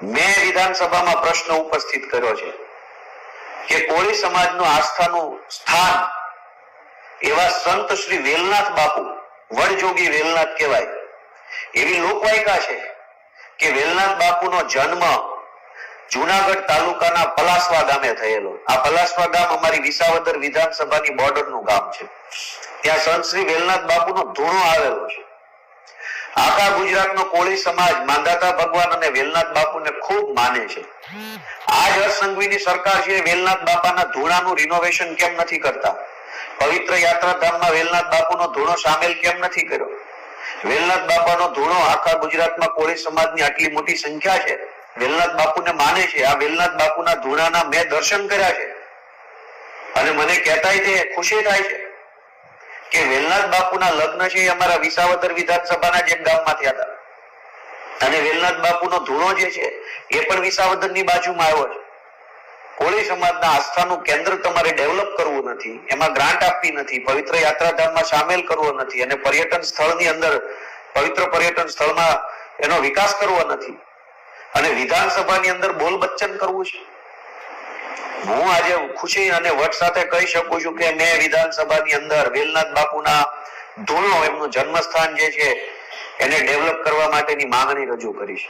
મેં વિધાનસભામાં પ્રશ્ન ઉપસ્થિત કર્યો છે કે કોળી સમાજનું આસ્થાનું સ્થાન એવા સંત શ્રી વેલનાથ બાપુ, વડજોગી વેલનાથ કહેવાય એવી લોકવાયકા છે કે વેલનાથ બાપુનો જન્મ જુનાગઢ તાલુકાના પલાસવા ગામે થયેલો. આ પલાસવા ગામ અમારી વિસાવદર વિધાનસભાની બોર્ડરનું ગામ છે. ત્યાં સંત શ્રી વેલનાથ બાપુનો ધૂણો આવેલો છે. આખા ગુજરાતનો કોળી સમાજ માંધાતા ભગવાન અને વેલનાથ બાપુને ખૂબ માને છે. આ જ હર્ષસંઘવીની સરકાર છે વેલનાથ બાપાના ધૂણાનું રિનોવેશન કેમ નથી કરતા? પવિત્ર યાત્રાધામમાં વેલનાથ બાપુનો ધૂણો સામેલ કેમ નથી કર્યો? વેલનાથ બાપાનો ધૂણો આખા ગુજરાતમાં કોળી સમાજની આટલી મોટી સંખ્યા છે, વેલનાથ બાપુને માને છે. આ વેલનાથ બાપુના ધૂણાના મેં દર્શન કર્યા છે અને મને કહેતાય તે ખુશી થાય છે કે વેલનાથ બાપુના લગ્ન છે એ અમારા વિસાવદર વિધાનસભાના જ એક ગામમાં થયા હતા અને વેલનાથ બાપુનો ધૂણો જે છે એ પણ વિસાવદરની બાજુમાં આવ્યો છે. કોળી સમાજના આસ્થાનું કેન્દ્ર તમારે ડેવલપ કરવું નથી, એમાં ગ્રાન્ટ આપવી નથી, પવિત્ર યાત્રાધામમાં સામેલ કરવો નથી અને પર્યટન સ્થળની અંદર પવિત્ર પર્યટન સ્થળમાં એનો વિકાસ કરવો નથી અને વિધાનસભાની અંદર બોલ બચ્ચન કરવું છે. હું આજે ખુશી અને વટ સાથે કહી શકું છું કે મેં વિધાનસભાની અંદર વેલનાથ બાપુના ધૂણો, એમનું જન્મસ્થાન જે છે એને ડેવલપ કરવા માટેની માંગણી રજૂ કરી છે.